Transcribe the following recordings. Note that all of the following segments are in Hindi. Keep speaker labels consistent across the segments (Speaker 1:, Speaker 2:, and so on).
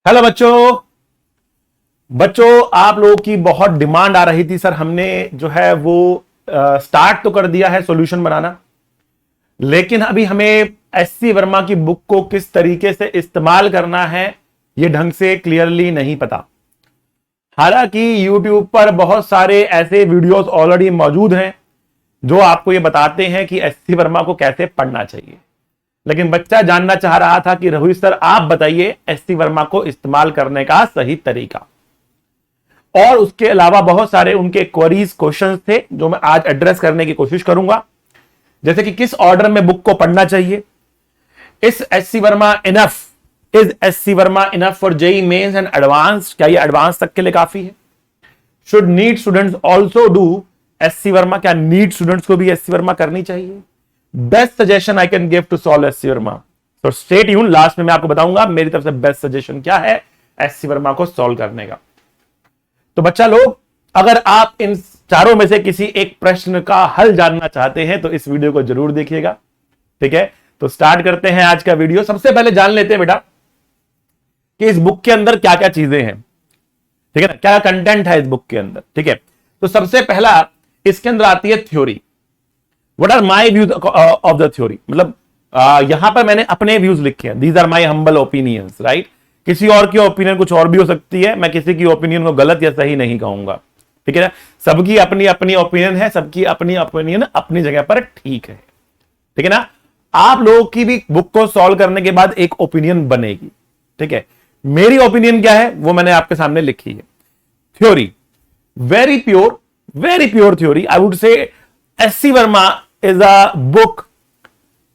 Speaker 1: हेलो बच्चों। आप लोगों की बहुत डिमांड आ रही थी सर, हमने जो है वो स्टार्ट तो कर दिया है सॉल्यूशन बनाना, लेकिन अभी हमें एससी वर्मा की बुक को किस तरीके से इस्तेमाल करना है ये ढंग से क्लियरली नहीं पता। हालांकि YouTube पर बहुत सारे ऐसे वीडियोस ऑलरेडी मौजूद हैं जो आपको ये बताते हैं कि एससी वर्मा को कैसे पढ़ना चाहिए, लेकिन बच्चा जानना चाह रहा था कि रोहित सर आप बताइए एससी वर्मा को इस्तेमाल करने का सही तरीका। और उसके अलावा बहुत सारे उनके क्वेरीज क्वेश्चंस थे जो मैं आज एड्रेस करने की कोशिश करूंगा, जैसे कि किस ऑर्डर में बुक को पढ़ना चाहिए, इस SC Verma enough is SC Verma enough for JEE mains and advance, क्या ये एडवांस तक के लिए काफी है, should NEET students also do SC Verma, क्या नीट स्टूडेंट्स को भी एससी वर्मा करनी चाहिए, best suggestion I can give to solve SC Verma. तो स्टे ट्यून, लास्ट में मैं आपको बताऊंगा मेरी तरफ से बेस्ट सजेशन क्या है एससी वर्मा को सॉल्व करने का। तो बच्चा लोग, अगर आप इन चारों में से किसी एक प्रश्न का हल जानना चाहते हैं तो इस वीडियो को जरूर देखिएगा, ठीक है। तो स्टार्ट करते हैं आज का वीडियो। सबसे पहले जान लेते हैं बेटा कि इस बुक के अंदर क्या क्या चीजें हैं, ठीक है ना, क्या कंटेंट है इस बुक के अंदर, ठीक है। तो सबसे पहला इसके अंदर आती है theory. What are my views of the theory, मतलब यहां पर मैंने अपने व्यूज लिखे हैं, these are my humble opinions, right. किसी और की ओपिनियन कुछ और भी हो सकती है, मैं किसी की ओपिनियन को गलत या सही नहीं कहूंगा, ठीक है ना। सबकी अपनी अपनी ओपिनियन है, सबकी अपनी ओपिनियन अपनी जगह पर ठीक है, ठीक है ना। आप लोगों की भी बुक को सॉल्व करने के बाद एक ओपिनियन बनेगी, ठीक है। मेरी ओपिनियन क्या है वो मैंने आपके सामने लिखी है। Theory very pure theory, I would say SC Verma is a book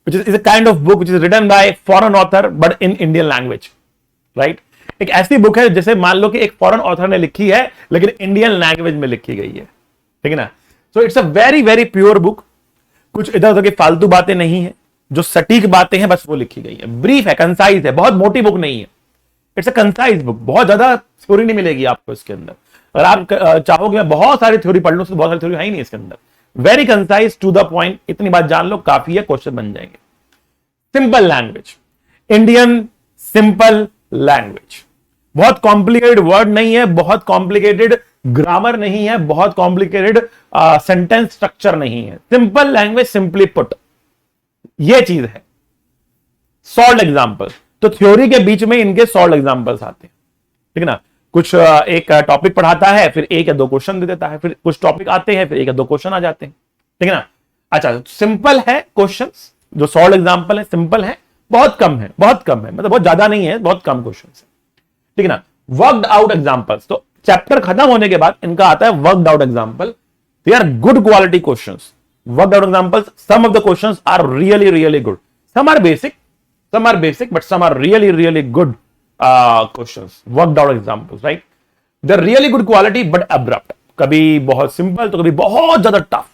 Speaker 1: which is a kind of book which is written by foreign author but in Indian language, right। एक ऐसी बुक है जैसे मान लो कि एक फॉरेन ऑथर ने लिखी है लेकिन इंडियन लैंग्वेज में लिखी गई है, ठीक है ना। So it's a very very pure book, कुछ इधर उधर की फालतू बातें नहीं है, जो सटीक बातें हैं बस वो लिखी गई है, ब्रीफ है, कंसाइज है, बहुत मोटी बुक नहीं है, इट्स अ कंसाइज बुक, बहुत ज्यादा थ्योरी नहीं मिलेगी आपको इसके अंदर। अगर आप चाहोगे मैं बहुत सारी थ्योरी पढ़ लूं तो बहुत सारी थ्योरी है ही नहीं इसके अंदर, very concise to the point, इतनी बात जान लो काफी है, क्वेश्चन बन जाएंगे। Simple language, Indian simple language, बहुत कॉम्प्लिकेटेड वर्ड नहीं है, बहुत कॉम्प्लिकेटेड ग्रामर नहीं है, बहुत कॉम्प्लिकेटेड सेंटेंस स्ट्रक्चर नहीं है, सिंपल लैंग्वेज, सिंपली पुट, ये चीज है। सॉल्व एग्जाम्पल, तो थ्योरी के बीच में इनके सॉल्व एग्जाम्पल्स आते हैं, ठीक है ना। कुछ एक टॉपिक पढ़ाता है, फिर एक या दो क्वेश्चन दे देता है, फिर कुछ टॉपिक आते हैं, फिर एक या दो क्वेश्चन आ जाते हैं, ठीक है ना। अच्छा, सिंपल है क्वेश्चंस, जो सॉल्व एग्जांपल है सिंपल है, बहुत कम है, मतलब बहुत ज्यादा नहीं है, बहुत कम क्वेश्चंस है, ठीक है ना। वर्कड आउट एग्जांपल्स, तो चैप्टर खत्म होने के बाद इनका आता है worked out example, they are good quality questions. Worked out examples, some of the questions are really good, some are basic but some are really good questions, worked out examples, right? They're really good quality but abrupt, कभी बहुत सिंपल तो कभी बहुत ज्यादा टफ,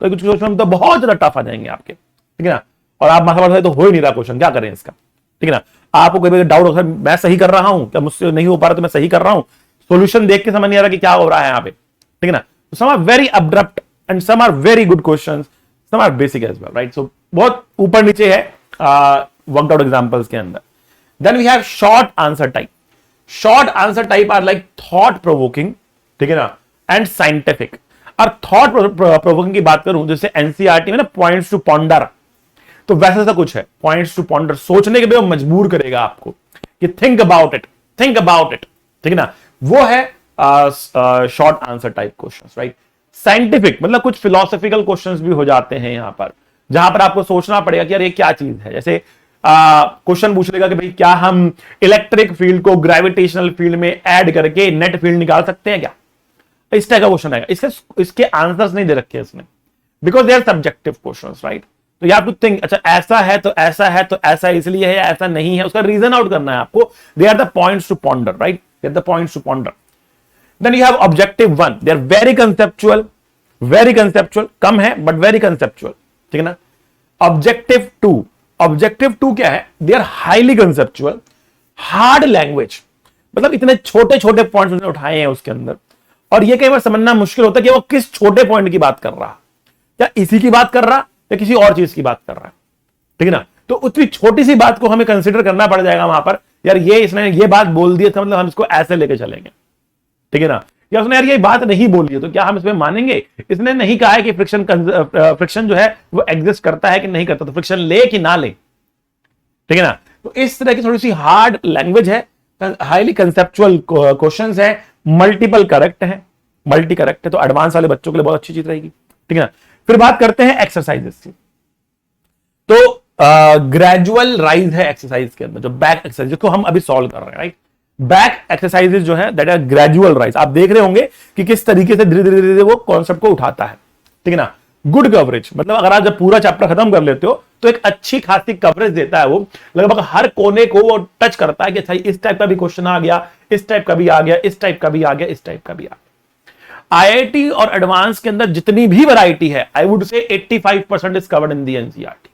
Speaker 1: कभी कुछ क्वेश्चन तो बहुत ज्यादा टफ आ जाएंगे आपके, ठीक है ना। और आप माथा मारते तो हो ही नहीं रहा क्वेश्चन, क्या करें इसका, ठीक है ना। आपको कभी डाउट होता है मैं सही कर रहा हूं क्या, मुझसे नहीं हो पा रहा तो मैं सही कर रहा हूं, सॉल्यूशन देख के समझ नहीं आ रहा कि क्या हो रहा है यहाँ पे, ठीक है ना। Some are very abrupt and some are very good questions, some are basic as well, right. So बहुत ऊपर नीचे है वर्कड आउट एग्जांपल्स के अंदर। Then we have short answer type. Short answer type are like thought provoking, ठीक है ना, and scientific। और thought provoking की बात करूं जैसे एनसीईआरटी में ना points to ponder, तो वैसा सा कुछ है, points to ponder, सोचने के लिए वो मजबूर करेगा आपको कि think about it, ठीक है ना, वो है short answer type questions, right। Scientific मतलब कुछ philosophical questions भी हो जाते हैं यहां पर, जहां पर आपको सोचना पड़ेगा कि यार ये क्या चीज है। जैसे क्वेश्चन पूछ लेगा कि भाई क्या हम इलेक्ट्रिक फील्ड को ग्रेविटेशनल फील्ड में ऐड करके नेट फील्ड निकाल सकते हैं क्या, इस टाइप का क्वेश्चन आएगा। इसके आंसर्स नहीं दे रखे इसने, because they are subjective questions, right. तो यू हैव टू थिंक, अच्छा ऐसा है तो ऐसा है तो ऐसा इसलिए है, ऐसा नहीं है, उसका रीजन आउट करना है आपको। They are the points to ponder, right, they are the points to ponder. Then you have objective 1, they are very conceptual, कम है बट वेरी कंसेप्चुअल, ठीक है ना। ऑब्जेक्टिव 2 क्या है, they are highly conceptual, hard language, मतलब इतने छोटे छोटे पॉइंट्स उसने उठाए हैं उसके अंदर, और ये कई बार समझना मुश्किल होता है कि वो किस छोटे पॉइंट की बात कर रहा, क्या इसी की बात कर रहा या किसी और चीज की बात कर रहा है, ठीक है ना। तो उतनी छोटी सी बात को हमें कंसीडर करना पड़ जाएगा वहां पर, यार ये इसने ये बात बोल दी, मतलब हम इसको ऐसे लेके चलेंगे, ठीक है ना। या उसने यार ये बात नहीं बोली है तो क्या हम इसमें मानेंगे? इसने नहीं कहा है कि फ्रिक्शन जो है वो एग्जिस्ट करता है कि नहीं करता, तो फ्रिक्शन ले कि ना ले, ठीक है ना। तो इस तरह की थोड़ी सी हार्ड लैंग्वेज है, हाईली कंसेप्चुअल क्वेश्चंस है, मल्टीपल करेक्ट है, मल्टी करेक्ट है, तो एडवांस वाले बच्चों के लिए बहुत अच्छी चीज रहेगी, ठीक है ना। फिर बात करते हैं एक्सरसाइजेस की। तो ग्रेजुअल राइज है एक्सरसाइज के अंदर, जो बैक एक्सरसाइज जिसको हम अभी सॉल्व कर रहे हैं, राइट। बैक एक्सरसाइजेस जो है दैट आर ग्रेजुअल राइज। आप देख रहे होंगे कि किस तरीके से धीरे धीरे धीरे वो कॉन्सेप्ट को उठाता है, ठीक है ना। गुड कवरेज, मतलब अगर आप जब पूरा चैप्टर खत्म कर लेते हो तो एक अच्छी खासी कवरेज देता है वो, लगभग हर कोने को वो टच करता है कि अच्छा इस टाइप का भी क्वेश्चन आ गया, इस टाइप का भी आ गया, इस टाइप का भी आ गया, इस टाइप का भी आ गया। आईआईटी और एडवांस के अंदर जितनी भी वैरायटी है, I would say 85% is covered in the NCERT,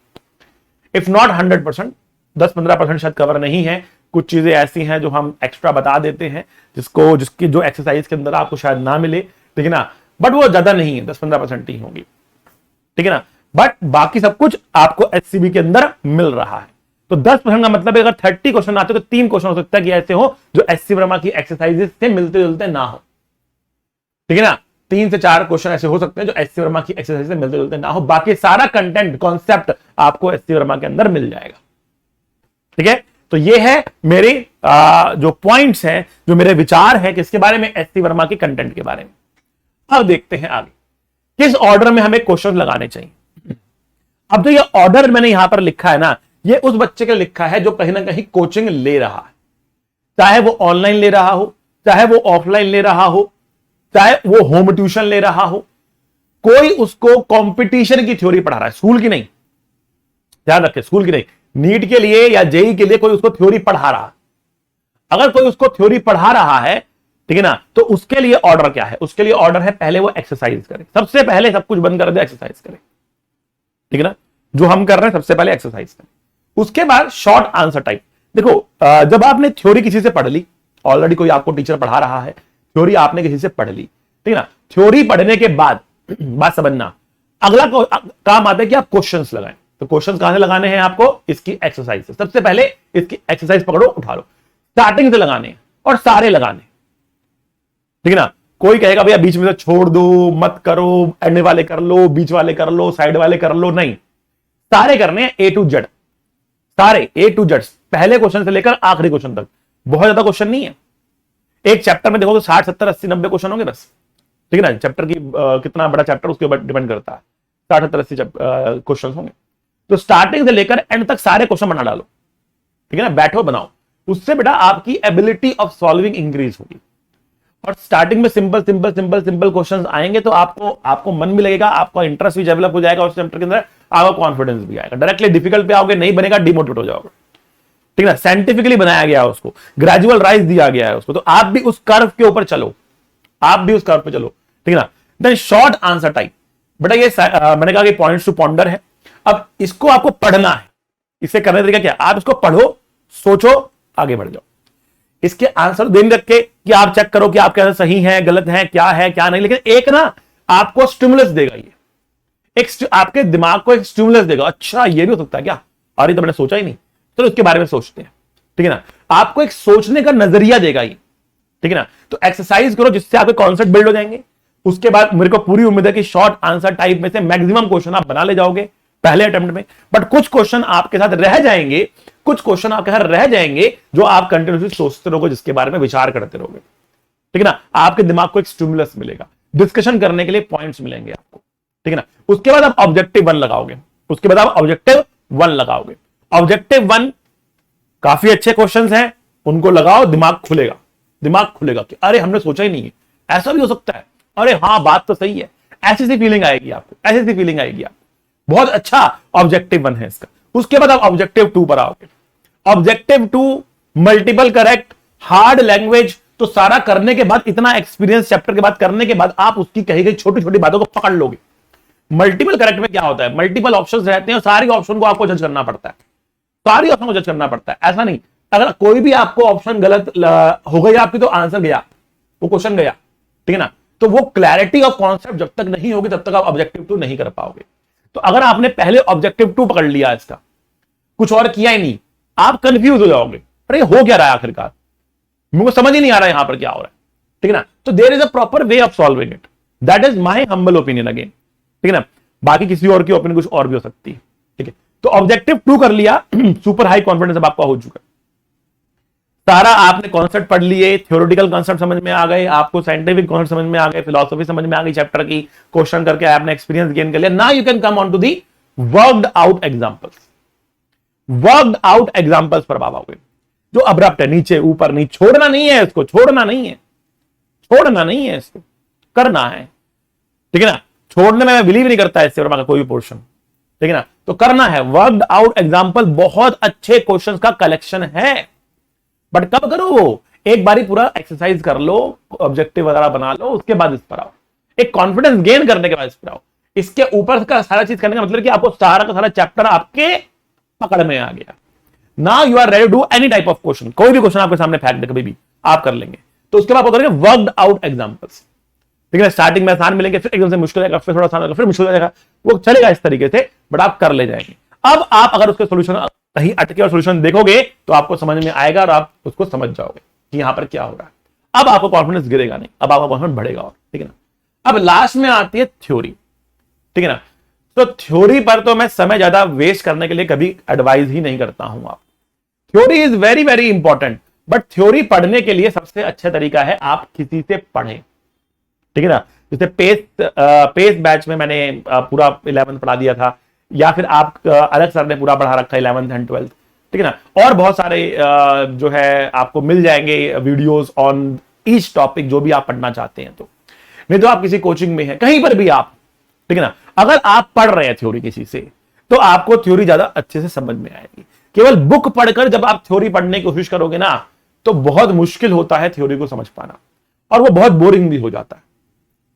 Speaker 1: if not 100%, 10-15% शायद कवर नहीं है। कुछ चीजें ऐसी हैं जो हम एक्स्ट्रा बता देते हैं, जिसकी जो एक्सरसाइज के अंदर आपको शायद ना मिले, ठीक है ना, बट वो ज्यादा नहीं है, 10-15% ही होगी, ठीक है ना। बट बाकी सब कुछ आपको एचसीबी के अंदर मिल रहा है। तो 10% का मतलब अगर 30 क्वेश्चन आते तो 3 क्वेश्चन हो सकता है कि ऐसे हो जो एचसी वर्मा की एक्सरसाइजेस से मिलते जुलते ना हो, ठीक है ना। 3 से 4 क्वेश्चन ऐसे हो सकते हैं जो एचसी वर्मा की एक्सरसाइज से मिलते जुलते ना हो, बाकी सारा कंटेंट कॉन्सेप्ट आपको एचसी वर्मा के अंदर मिल जाएगा, ठीक है। तो ये है मेरे जो पॉइंट्स हैं, जो मेरे विचार हैं किसके बारे में, एचसी वर्मा के कंटेंट के बारे में। अब देखते हैं आगे किस ऑर्डर में हमें क्वेश्चन लगाने चाहिए। अब जो ये ऑर्डर मैंने यहां पर लिखा है ना, ये उस बच्चे के लिखा है जो कहीं ना कहीं कोचिंग ले रहा है, चाहे वो ऑनलाइन ले रहा हो, चाहे वो ऑफलाइन ले रहा हो, चाहे वो होम ट्यूशन ले रहा हो, कोई उसको कंपटीशन की थ्योरी पढ़ा रहा है, स्कूल की नहीं, ध्यान रखें, स्कूल की नहीं, नीट के लिए या जेई के लिए कोई उसको थ्योरी पढ़ा रहा है। अगर कोई उसको थ्योरी पढ़ा रहा है, ठीक है ना, तो उसके लिए ऑर्डर क्या है? उसके लिए ऑर्डर है पहले वो एक्सरसाइज करे, सबसे पहले सब कुछ बंद कर दे, एक्सरसाइज करे, ठीक है ना। जो हम कर रहे हैं सबसे पहले एक्सरसाइज करें, उसके बाद शॉर्ट आंसर टाइप। देखो जब आपने थ्योरी किसी से पढ़ ली, ऑलरेडी कोई आपको टीचर पढ़ा रहा है, थ्योरी आपने किसी से पढ़ ली, ठीक है ना। थ्योरी पढ़ने के बाद बात समझना, अगला काम आता है कि आप क्वेश्चंस लगाएं। तो क्वेश्चंस कहां से लगाने हैं आपको? इसकी एक्सरसाइज से। सबसे पहले इसकी एक्सरसाइज पकड़ो, उठा लो, स्टार्टिंग से लगाने हैं और सारे लगाने, ठीक है ना। कोई कहेगा भैया बीच में से छोड़ दो, मत करो, एंड वाले कर लो, बीच वाले कर लो, साइड वाले कर लो, नहीं, सारे करने हैं, ए टू जेड, सारे ए टू जेड, पहले क्वेश्चन से लेकर आखिरी क्वेश्चन तक। बहुत ज्यादा क्वेश्चन नहीं है, एक चैप्टर में देखो तो 60, 70, 80, 90 क्वेश्चन होंगे बस, ठीक है ना। चैप्टर की कितना बड़ा चैप्टर उसके ऊपर डिपेंड करता है, 60, 70, 80 क्वेश्चन होंगे। तो स्टार्टिंग से लेकर एंड तक सारे क्वेश्चन बना डालो, ठीक है ना, बैठो बनाओ, उससे बेटा आपकी एबिलिटी ऑफ सॉल्विंग इंक्रीज होगी। और स्टार्टिंग में simple simple simple simple questions आएंगे तो आपको मन भी लगेगा, आपका इंटरेस्ट भी डेवलप हो जाएगा उस चैप्टर के अंदर, आपका कॉन्फिडेंस भी आएगा। डायरेक्टली डिफिकल्ट पे आओगे, नहीं बनेगा, डिमोटिवेट हो जाओगे, ठीक है ना। साइंटिफिकली बनाया गया है उसको, ग्रेजुअल राइज दिया गया है उसको, तो आप भी उस कर्व के ऊपर चलो, आप भी उस कर्व पे चलो, ठीक है ना। देन शॉर्ट आंसर टाइप, बेटा ये मैंने कहा कि पॉइंट्स टू पॉन्डर है। अब इसको आपको पढ़ना है, इसे करने का तरीका क्या? आप इसको पढ़ो, सोचो, आगे बढ़ जाओ। इसके आंसर दिन रख के कि आप चेक करो कि आपके आंसर सही है, गलत है, क्या नहीं, लेकिन एक ना आपको स्टिमुलस देगा, ये एक आपके दिमाग को एक स्टिमुलस देगा, अच्छा ये भी हो सकता है क्या, अरे तो मैंने सोचा ही नहीं, चलो इसके बारे में सोचते हैं, ठीक है ना। आपको एक सोचने का नजरिया देगा ये, ठीक है ना। तो एक्सरसाइज करो जिससे आपके कॉन्सेप्ट बिल्ड हो जाएंगे। उसके बाद मेरे को पूरी उम्मीद है कि शॉर्ट आंसर टाइप में से मैक्सिमम क्वेश्चन आप बना ले जाओगे पहले अटेम्प्ट में, बट कुछ क्वेश्चन आपके साथ रह जाएंगे, कुछ क्वेश्चन आपके साथ रह जाएंगे जो आप कंटिन्यूसली सोचते रहोगे, जिसके बारे में विचार करते रहोगे, ठीक है ना। आपके दिमाग को एक स्टिमुलस मिलेगा, डिस्कशन करने के लिए पॉइंट्स मिलेंगे आपको, ठीक है ना। उसके बाद आप ऑब्जेक्टिव 1 लगाओगे, उसके बाद आप ऑब्जेक्टिव 1 लगाओगे। ऑब्जेक्टिव 1 काफी अच्छे क्वेश्चंस हैं, उनको लगाओ, दिमाग खुलेगा कि अरे हमने सोचा ही नहीं है, ऐसा भी हो सकता है, अरे हाँ बात तो सही है, ऐसी सी फीलिंग आएगी आपको, ऐसी सी फीलिंग आएगी आपको। बहुत अच्छा ऑब्जेक्टिव 1 है इसका। उसके बाद आप ऑब्जेक्टिव 2 पर आओगे। Objective 2 multiple correct, hard language, तो सारा करने के बाद, इतना एक्सपीरियंस चैप्टर के बाद करने के बाद आप उसकी कही गई छोटी छोटी बातों को पकड़ लोगे। मल्टीपल करेक्ट में क्या होता है, मल्टीपल ऑप्शंस रहते हैं और सारी ऑप्शन को आपको जज करना पड़ता है, सारी ऑप्शन को जज करना पड़ता है। ऐसा नहीं अगर कोई भी आपको ऑप्शन गलत हो गई आपकी तो आंसर गया, वो क्वेश्चन गया, ठीक है ना। तो वो क्लैरिटी ऑफ कॉन्सेप्ट जब तक नहीं होगी तब तक आप ऑब्जेक्टिव 2 नहीं कर पाओगे। तो अगर आपने पहले ऑब्जेक्टिव 2 पकड़ लिया, इसका कुछ और किया ही नहीं, आप कंफ्यूज हो जाओगे, पर ये हो क्या रहा है आखिरकार, मुझे समझ ही नहीं आ रहा है यहां पर क्या हो रहा है, ठीक है ना। तो there is a proper way of solving it, that is my humble opinion again, ठीक है ना। बाकी किसी और की ओपिनियन कुछ और भी हो सकती है, ठीक है। तो ऑब्जेक्टिव 2 कर लिया, सुपर हाई कॉन्फिडेंस अब आपका हो चुका है। सारा आपने कॉन्सेप्ट पढ़ लिए, थ्योरेटिकल कॉन्सेप्ट समझ में आ गए, आपको साइंटिफिक कॉन्सेप्ट समझ में आ गए, फिलॉसफी समझ में आ गई चैप्टर की, क्वेश्चन करके आपने एक्सपीरियंस गेन कर लिया। Now you can come on to the worked out examples. Worked out examples पर बाबा हुए, जो अब्रप्ट है, नीचे ऊपर नहीं, छोड़ना नहीं है इसको, छोड़ना नहीं है, छोड़ना नहीं है इसको, करना है, ठीक है ना। छोड़ने में मैं बिलीव नहीं करता इससे वर्मा का कोई भी पोर्शन, ठीक है ना। तो करना है। वर्कड आउट एग्जांपल बहुत अच्छे क्वेश्चंस का कलेक्शन है, बट कब करो वो, एक बारी पूरा एक्सरसाइज कर लो, ऑब्जेक्टिव वगैरह बना लो, उसके बाद इस पर आओ, एक कॉन्फिडेंस गेन करने के बाद इस पर आओ। इसके ऊपर का सारा चीज करने का मतलब कि आपको सारा का सारा चैप्टर आपके पकड़ में आ गया। Now you are ready to do any type of question, कोई भी क्वेश्चन आपके सामने फेंक दे कभी भी आप कर लेंगे। तो उसके बाद आप करेंगे वर्कड आउट एग्जांपल्स, ठीक है। स्टार्टिंग में आसान मिलेंगे, फिर एकदम से मुश्किल आएगा, फिर थोड़ा आसान आएगा, फिर मुश्किल हो जाएगा, वो चलेगा इस तरीके से, बट आप कर ले जाएंगे। अब आप अगर उसके सोल्यूशन कहीं अटके और सोल्यूशन देखोगे तो आपको समझ में आएगा और आप उसको समझ जाओगे कि यहां पर क्या हो रहा है। अब आपको कॉन्फिडेंस गिरेगा नहीं, अब आपका कॉन्फिडेंस बढ़ेगा और, ठीक है ना। अब लास्ट में आती है थ्योरी, ठीक है ना। तो थ्योरी पर तो मैं समय ज्यादा वेस्ट करने के लिए कभी एडवाइज ही नहीं करता हूं। आप theory is very very important, but theory पढ़ने के लिए सबसे अच्छा तरीका है आप किसी से पढ़ें, ठीक है ना। जैसे पेस बैच में मैंने पूरा 11th पढ़ा दिया था, या फिर आप अलग सर ने पूरा पढ़ा रखा है 11th एंड 12th, ठीक है ना। और बहुत सारे जो है आपको मिल जाएंगे वीडियोस ऑन ईच टॉपिक, जो भी आप पढ़ना चाहते हैं। तो नहीं तो आप किसी कोचिंग में है, कहीं पर भी आप, ठीक है ना। अगर आप पढ़ रहे हैं थ्योरी किसी से, तो आपको थ्योरी ज्यादा अच्छे से समझ में आएगी। केवल बुक पढ़कर जब आप थ्योरी पढ़ने की कोशिश करोगे ना, तो बहुत मुश्किल होता है थ्योरी को समझ पाना, और वो बहुत बोरिंग भी हो जाता है,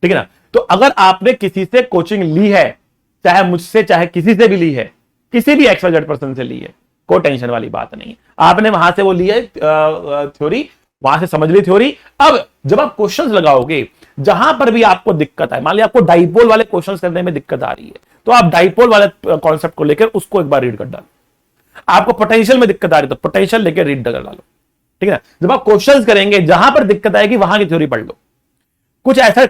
Speaker 1: ठीक है ना। तो अगर आपने किसी से कोचिंग ली है, चाहे मुझसे चाहे किसी से भी ली है, किसी भी XYZ पर्सन से ली है, कोई टेंशन वाली बात नहीं है। आपने वहां से वो ली है थ्योरी, वहां से समझ ली थ्योरी। अब जब आप क्वेश्चंस लगाओगे, जहां पर भी आपको दिक्कत है, मान लिया आपको डाइपोल वाले क्वेश्चंस करने में दिक्कत आ रही है, तो आप डाइपोल वाले कॉन्सेप्ट को लेकर उसको एक बार रीड कर डालो। आपको पोटेंशियल में दिक्कत आ रही है, तो पोटेंशियल लेकर रीड कर डालो, ठीक है ना। जब आप क्वेश्चंस करेंगे, जहां पर दिक्कत आएगी वहां की थ्योरी पढ़ लो। कुछ ऐसे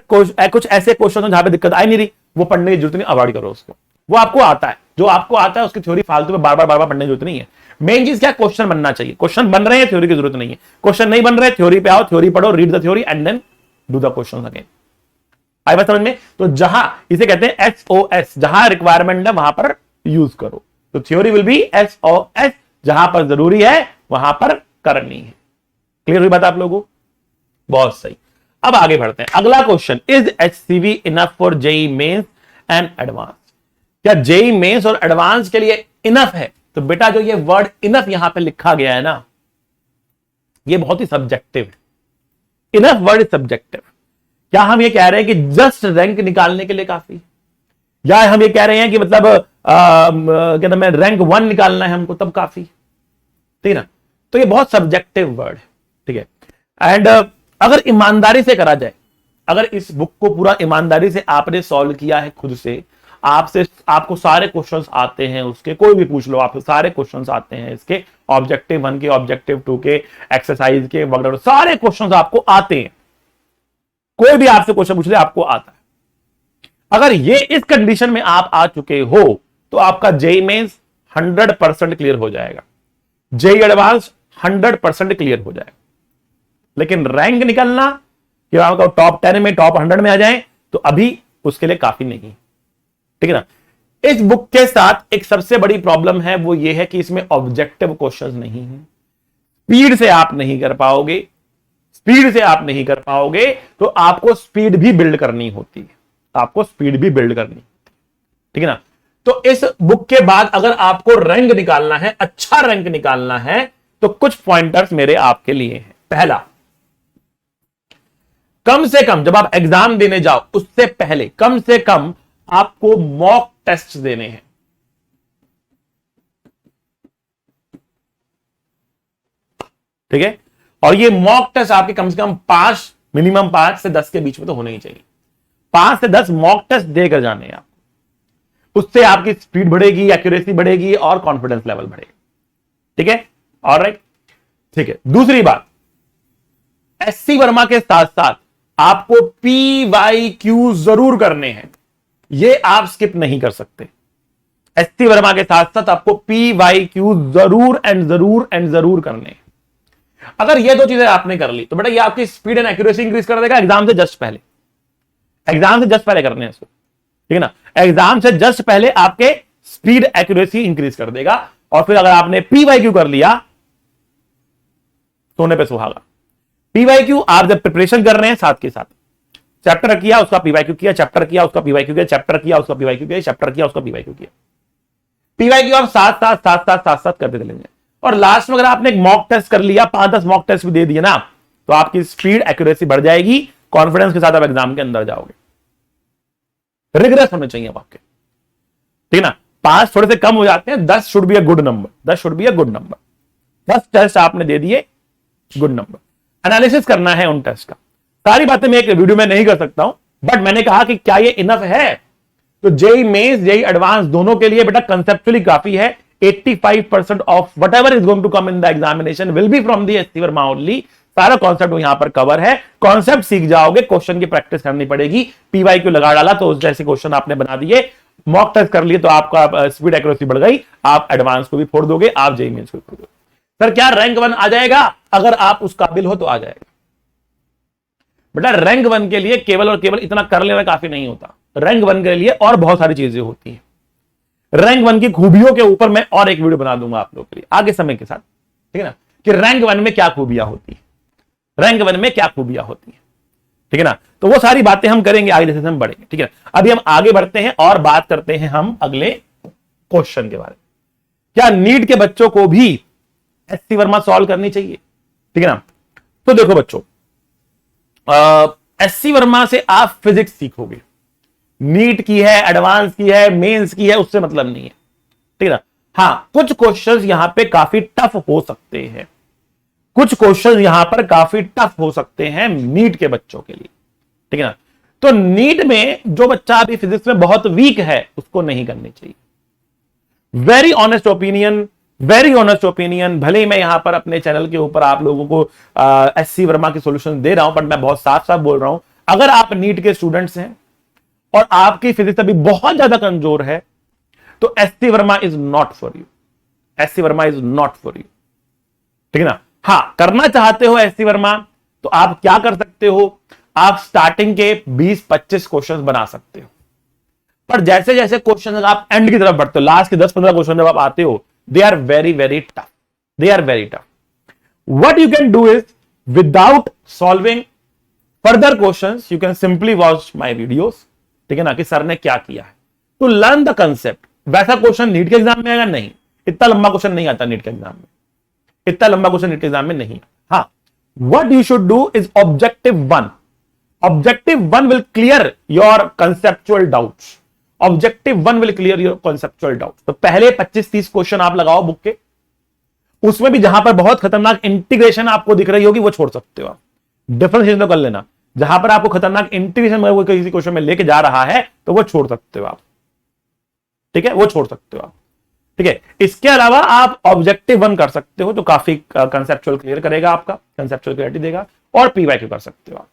Speaker 1: क्वेश्चन जहां पे दिक्कत आई नहीं रही, वो पढ़ने की जरूरत नहीं, अवॉइड करो उसको। वो आपको आता है, जो आपको आता है उसकी थ्योरी फालतू में बार बार पढ़ने की जरूरत नहीं है। मेन चीज क्या, क्वेश्चन बनना चाहिए। क्वेश्चन बन रहे हैं, थ्योरी की जरूरत नहीं है। क्वेश्चन नहीं बन रहे, थ्योरी पे आओ, थ्योरी पढ़ो, read the theory and then do the question again. आई बात समझ में। तो जहां इसे कहते हैं SOS, जहां रिक्वायरमेंट है वहां पर यूज करो। तो थ्योरी विल बी SOS, जहां पर जरूरी है वहां पर करनी है। क्लियर हुई बात आप लोगों को? बहुत सही। अब आगे बढ़ते हैं। अगला question, is HCV enough for JEE mains and advance? क्या JEE मेंस और एडवांस के लिए इनफ है? तो बेटा जो ये वर्ड इनफ यहां पे लिखा गया है ना, ये बहुत ही सब्जेक्टिव है। Enough word is subjective. क्या हम ये कह रहे हैं कि जस्ट रैंक निकालने के लिए काफी, या हम ये कह रहे हैं कि मतलब क्या नाम है, रैंक 1 निकालना है हमको तब काफी, ठीक है ना। तो ये बहुत सब्जेक्टिव वर्ड है, ठीक है। एंड अगर ईमानदारी से करा जाए, अगर इस बुक को पूरा ईमानदारी से आपने सॉल्व किया है खुद से, आपको सारे क्वेश्चंस आते हैं उसके, कोई भी पूछ लो, आपको सारे क्वेश्चंस आते हैं इसके, ऑब्जेक्टिव 1 के, ऑब्जेक्टिव 2 के, एक्सरसाइज के वगैरह, सारे क्वेश्चंस आपको आते हैं। कोई भी आपसे क्वेश्चन पूछ ले, आपको आता है। अगर ये इस कंडीशन में आप आ चुके हो, तो आपका JEE मेंस 100% क्लियर हो जाएगा, JEE एडवांस 100% क्लियर हो जाएगा। लेकिन रैंक निकलना कि आपका टॉप 10 में, टॉप 100 में आ जाए, तो अभी उसके लिए काफी नहीं, ठीक है ना। इस बुक के साथ एक सबसे बड़ी प्रॉब्लम है, वो ये है कि इसमें ऑब्जेक्टिव क्वेश्चंस नहीं है। स्पीड से आप नहीं कर पाओगे, स्पीड से आप नहीं कर पाओगे, तो आपको स्पीड भी बिल्ड करनी होती है, आपको स्पीड भी बिल्ड करनी, ठीक है ना। तो इस बुक के बाद अगर आपको रैंक निकालना है, अच्छा रैंक निकालना है, तो कुछ पॉइंटर्स मेरे आपके लिए हैं। पहला, कम से कम जब आप एग्जाम देने जाओ उससे पहले कम से कम आपको मॉक टेस्ट देने हैं। ठीक है, और ये मॉक टेस्ट आपके कम से कम 5, मिनिमम 5 से 10 के बीच में तो होने ही चाहिए। 5 से 10 मॉक टेस्ट देकर जाने आप, उससे आपकी स्पीड बढ़ेगी, एक्यूरेसी बढ़ेगी और कॉन्फिडेंस लेवल बढ़ेगा। ठीक है, ऑलराइट। ठीक है, दूसरी बात, एससी वर्मा के साथ साथ आपको PYQ जरूर करने हैं, ये आप स्किप नहीं कर सकते। एससी वर्मा के साथ साथ आपको PYQ जरूर एंड जरूर एंड जरूर करने हैं। अगर ये दो चीजें आपने कर ली तो बेटा ये आपकी स्पीड एंड एक्यूरेसी इंक्रीज कर देगा एग्जाम से जस्ट पहले। एग्जाम से जस्ट पहले करने हैं इसको, ठीक है ना, एग्जाम से जस्ट पहले आपके स्पीड एक्यूरेसी इंक्रीज कर देगा। और फिर अगर आपने PYQ कर लिया, सोने पे सुहागा। PYQ आप जब प्रिपरेशन कर रहे हैं साथ के साथ, चैप्टर किया उसका PYQ किया, चैप्टर किया उसका PYQ किया, चैप्टर किया उसका PYQ किया, चैप्टर किया उसका PYQ किया, PYQ आप साथ करते चलेंगे। और लास्ट में अगर आपने एक मॉक टेस्ट कर लिया, 5-10 मॉक टेस्ट भी दे दिए ना, तो आपकी स्पीड एक्यूरेसी बढ़ जाएगी, कॉन्फिडेंस के साथ आप एग्जाम के अंदर जाओगे। रिग्रेस होने चाहिए आपके, ठीक है ना। 5 थोड़े से कम हो जाते हैं, 10 should be a good number, 10 should be a good number. 10 test आपने दे दिए, गुड नंबर। एनालिसिस करना है उन टेस्ट का, सारी बातें मैं एक वीडियो में नहीं कर सकता हूं, बट मैंने कहा कि क्या ये इनफ है, तो जेई मेंस जेई एडवांस दोनों के लिए बेटा कंसेप्चुअली काफी है। 85% of whatever is going to come in the examination will be from the SC Verma only. सारा कॉन्सेप्ट यहां पर कवर है, कॉन्सेप्ट सीख जाओगे, क्वेश्चन की प्रैक्टिस करनी पड़ेगी। PYQ लगा डाला तो उस जैसे क्वेश्चन आपने बना दिए, मॉक टेस्ट कर लिए तो आपका स्पीड एक्यूरेसी बढ़ गई, आप एडवांस को भी फोड़ दोगे, आप जेई मेंस को भी फोड़ दोगे। सर क्या रैंक 1 आ जाएगा? अगर आप उस काबिल हो तो आ जाएगा बेटा। रैंक 1 के लिए केवल और केवल इतना कर लेना काफी नहीं होता, रैंक 1 के लिए और बहुत सारी चीजें होती हैं। रैंक 1 की खूबियों के ऊपर मैं और एक वीडियो बना दूंगा आप लोगों के लिए आगे समय के साथ, ठीक है ना, कि रैंक 1 में क्या खूबियां होती है, रैंक 1 में क्या खूबियां होती है, ठीक है ना। तो वो सारी बातें हम करेंगे आगे जैसे हम बढ़ेंगे, ठीक है। अभी हम आगे बढ़ते हैं और बात करते हैं हम अगले क्वेश्चन के बारे में। क्या नीट के बच्चों को भी एससी वर्मा सॉल्व करनी चाहिए, ठीक है ना। तो देखो बच्चों, एससी वर्मा से आप फिजिक्स सीखोगे, नीट की है, एडवांस की है, मेंस की है, उससे मतलब नहीं है, ठीक है ना। हां, कुछ क्वेश्चंस यहां पे काफी टफ हो सकते हैं, कुछ क्वेश्चंस यहां पर काफी टफ हो सकते हैं नीट के बच्चों के लिए, ठीक है ना। तो नीट में जो बच्चा अभी फिजिक्स में बहुत वीक है उसको नहीं करनी चाहिए। Very honest opinion, very honest opinion. भले ही मैं यहां पर अपने चैनल के ऊपर आप लोगों को एससी वर्मा की सॉल्यूशन दे रहा हूं, बट मैं बहुत साफ साफ बोल रहा हूं, अगर आप नीट के स्टूडेंट्स हैं और आपकी फिजिक्स अभी बहुत ज्यादा कमजोर है तो SC Verma is not for you, SC Verma is not for you, ठीक है ना। हां, करना चाहते हो एससी वर्मा तो आप क्या कर सकते हो, आप स्टार्टिंग के 20-25 क्वेश्चंस बना सकते हो, पर जैसे जैसे क्वेश्चन आप एंड की तरफ बढ़ते हो, लास्ट के 10-15 क्वेश्चन जब आप आते हो, they are very very tough, they are very tough. What you can do is, without solving further questions, you can simply watch my videos, ठीक है ना, कि सर ने क्या किया है, टू लर्न द कंसेप्ट। वैसा क्वेश्चन नीट के एग्जाम में आएगा नहीं, इतना लंबा क्वेश्चन नहीं आता नीट के एग्जाम में, इतना लंबा क्वेश्चन नीट के एग्जाम में नहीं। हाँ, what you should do is objective 1, objective 1 will clear your conceptual doubts, objective 1 will clear your conceptual doubts. तो पहले 25-30 क्वेश्चन आप लगाओ बुक के, उसमें भी जहां पर बहुत खतरनाक इंटीग्रेशन आपको दिख रही होगी वो छोड़ सकते हो आप, डिफरेंशिएशन तो कर लेना, जहां पर आपको खतरनाक इंटीग्रेशन वो किसी क्वेश्चन में लेके जा रहा है तो वो छोड़ सकते हो आप, ठीक है, वो छोड़ सकते हो आप, ठीक है। इसके अलावा आप ऑब्जेक्टिव 1 कर सकते हो जो काफी कंसेप्चुअल क्लियर करेगा, आपका कंसेप्चुअल क्लैरिटी देगा, और PYQ कर सकते हो आप।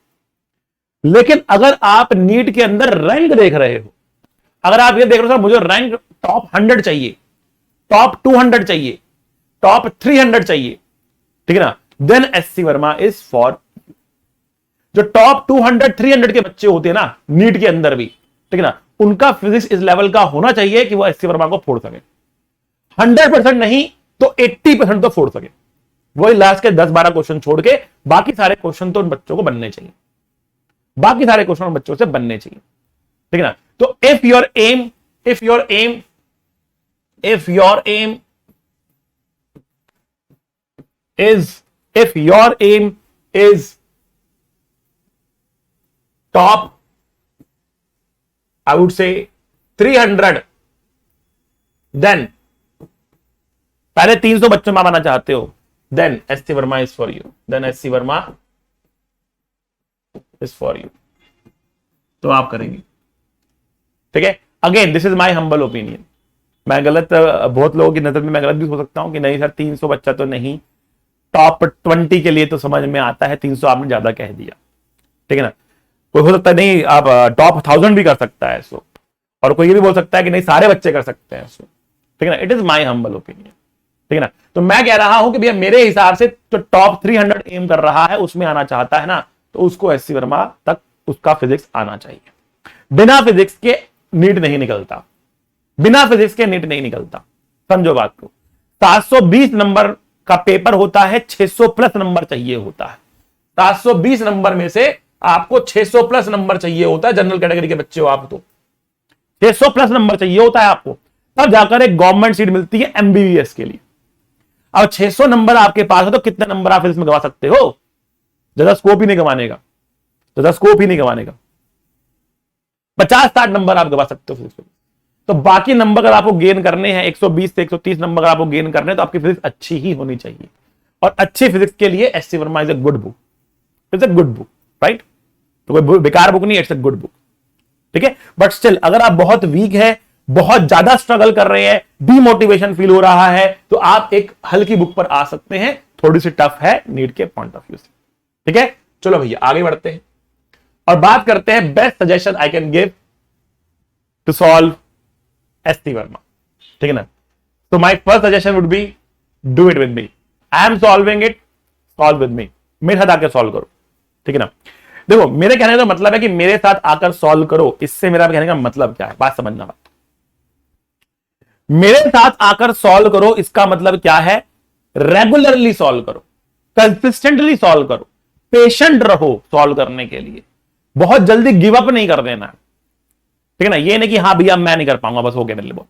Speaker 1: लेकिन अगर आप नीट के अंदर रैंक देख रहे हो, अगर आप ये देख रहे हो सर मुझे रैंक टॉप 100 चाहिए, टॉप 200 चाहिए, टॉप 300 चाहिए, ठीक है ना, then SC Verma is for. जो टॉप 200-300 के बच्चे होते हैं ना नीट के अंदर भी, ठीक है ना, उनका फिजिक्स इस लेवल का होना चाहिए कि वो एससी वर्मा को फोड़ सके, 100% नहीं तो 80% तो फोड़ सके। वही लास्ट के 10-12 क्वेश्चन छोड़ के बाकी सारे क्वेश्चन तो उन बच्चों को बनने चाहिए, बाकी सारे क्वेश्चन उन बच्चों से बनने चाहिए, ठीक है ना। तो if your aim is top, I would say 300, then पहले 300 बच्चों में बनाना चाहते हो, then SC Verma is for you, then SC Verma is for you, तो आप करेंगे, ठीक है। Again this is my humble opinion, मैं गलत, बहुत लोगों की नजर में मैं गलत भी हो सकता हूं कि नहीं सर 300 बच्चा तो नहीं, टॉप 20 के लिए तो समझ में आता है, 300 आपने ज्यादा कह दिया, ठीक है ना। कोई हो सकता है नहीं आप टॉप 1000 भी कर सकता है इसको, और कोई ये भी बोल सकता है कि नहीं सारे बच्चे कर सकते हैं इसको, ठीक है ना। It is my humble opinion, ठीक है ना। तो मैं कह रहा हूं कि भैया मेरे हिसाब से जो टॉप 300 एम कर रहा है उसमें आना चाहता है ना, तो उसको एससी वर्मा तक उसका फिजिक्स आना चाहिए। बिना फिजिक्स के नीट नहीं निकलता, बिना फिजिक्स के नीट नहीं निकलता, समझो बात को। 720 नंबर का पेपर होता है, 600 प्लस नंबर चाहिए होता है। 720 नंबर में से आपको 600 प्लस नंबर चाहिए होता है, जनरल कैटेगरी के बच्चे हो आप तो 600 प्लस नंबर चाहिए होता है आपको, तब जाकर एक गवर्नमेंट सीट मिलती है एमबीबीएस के लिए। अब 600 नंबर आपके पास हो तो कितने नंबर आप इसमें गवा सकते हो? ज्यादा स्कोप ही नहीं गवाने का, ज्यादा स्कोप ही नहीं गवाने का। 50-60 नंबर आप गवा सकते हो फिजिक्स में। तो बाकी नंबर अगर आपको गेन करने हैं 120 से 130 नंबर आपको गेन करने हैं, तो आपकी फिजिक्स अच्छी ही होनी चाहिए। और अच्छी फिजिक्स के लिए SC Verma is a good book, it's a good book, right. तो कोई बेकार बुक नहीं, इट्स अ गुड बुक, ठीक है। बट स्टिल अगर आप बहुत वीक है, बहुत ज्यादा स्ट्रगल कर रहे हैं, डीमोटिवेशन फील हो रहा है, तो आप एक हल्की बुक पर आ सकते हैं, थोड़ी सी टफ है नीट के पॉइंट ऑफ व्यू से, ठीक है। चलो भैया आगे बढ़ते हैं और बात करते हैं best suggestion I can give to solve SC Verma, ठीक है ना। तो my first suggestion would be do it with me, I am solving it, solve with me, मेरे साथ आकर सॉल्व करो, ठीक है ना। देखो मेरे कहने का मतलब है कि मेरे साथ आकर सॉल्व करो, इससे मेरा कहने का मतलब क्या है, बात समझना। बात मेरे साथ आकर सॉल्व करो इसका मतलब क्या है, रेगुलरली सॉल्व करो, कंसिस्टेंटली सॉल्व करो, पेशेंट रहो सॉल्व करने के लिए, बहुत जल्दी गिव अप नहीं कर देना, ठीक है ना। ये नहीं कि हाँ भैया मैं नहीं कर पाऊंगा, बस हो गया मेरे लिए बहुत,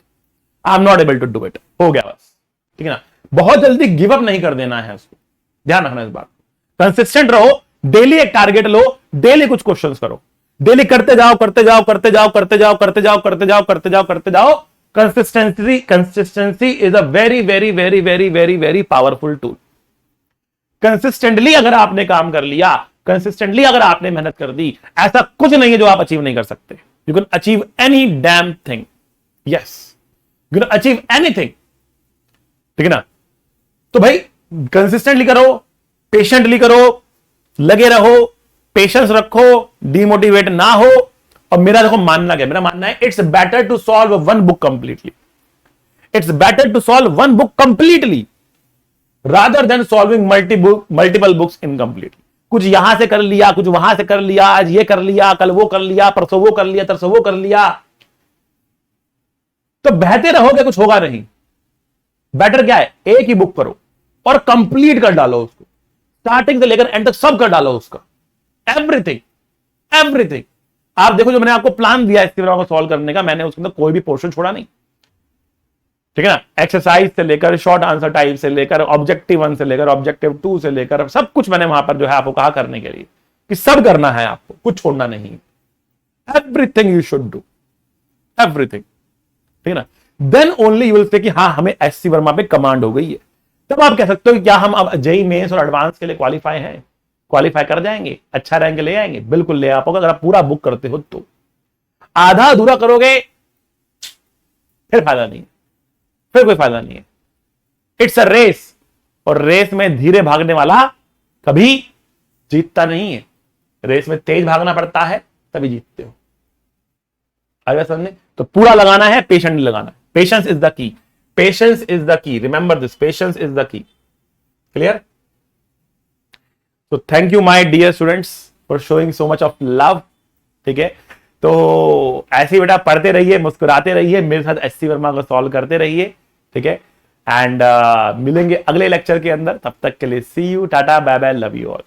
Speaker 1: I am not able to do it, हो गया बस, ठीक है ना। बहुत जल्दी गिव अप नहीं कर देना है, उसको ध्यान रखना इस बात। कंसिस्टेंट रहो, डेली एक टारगेट लो, डेली कुछ क्वेश्चंस करो, डेली करते जाओ करते जाओ करते जाओ करते जाओ करते जाओ करते जाओ करते जाओ करते जाओ। Consistency is a very very very very very very powerful tool. Consistently अगर आपने काम कर लिया, कंसिस्टेंटली अगर आपने मेहनत कर दी, ऐसा कुछ नहीं है जो आप अचीव नहीं कर सकते। You can achieve any damn thing, yes you can achieve anything, ठीक है ना। तो भाई कंसिस्टेंटली करो, पेशेंटली करो, लगे रहो, पेशेंस रखो, डिमोटिवेट ना हो। और मेरा देखो मानना क्या, मेरा मानना है it's better to solve one book completely, it's better to solve one book completely rather than solving multiple books incompletely. कुछ यहां से कर लिया, कुछ वहां से कर लिया, आज ये कर लिया, कल वो कर लिया, परसों वो कर लिया, तरसों वो कर लिया, तो बहते रहोगे, कुछ होगा नहीं। बेटर क्या है, एक ही बुक करो और कंप्लीट कर डालो उसको, स्टार्टिंग से लेकर एंड तक सब कर डालो उसका, एवरीथिंग एवरीथिंग। आप देखो जो मैंने आपको प्लान दिया इसके को सॉल्व करने का, मैंने उसके अंदर कोई भी पोर्शन छोड़ा नहीं, ठीक है ना। एक्सरसाइज से लेकर शॉर्ट आंसर टाइप से लेकर ऑब्जेक्टिव 1 से लेकर ऑब्जेक्टिव 2 से लेकर सब कुछ मैंने वहां पर जो है आपको कहा करने के लिए कि सब करना है आपको, कुछ छोड़ना नहीं। Everything you should do, everything, ठीक है ना। Then only you will say कि हाँ हमें एससी वर्मा पे कमांड हो गई है। तब आप कह सकते हो कि क्या हम अब जेईई मेंस और एडवांस के लिए क्वालिफाई हैं, क्वालिफाई कर जाएंगे, अच्छा रैंक ले आएंगे। बिल्कुल ले आ पाओगे अगर आप पूरा बुक करते हो तो। आधा अधूरा करोगे फिर फायदा नहीं है, फिर कोई फायदा नहीं है। इट्स अ रेस, और रेस में धीरे भागने वाला कभी जीतता नहीं है, रेस में तेज भागना पड़ता है तभी जीतते हो। आगे समझने, तो पूरा लगाना है, पेशेंटली लगाना है। Patience is the key, patience is the key, remember this, patience is the key. Clear? तो thank you my dear students for showing so much of love, ठीक है। तो ऐसे ही बेटा पढ़ते रहिए, मुस्कुराते रहिए, मेरे साथ एससी वर्मा को सॉल्व करते रहिए, ठीक है। एंड मिलेंगे अगले लेक्चर के अंदर, तब तक के लिए see you, tata, bye bye, love you all.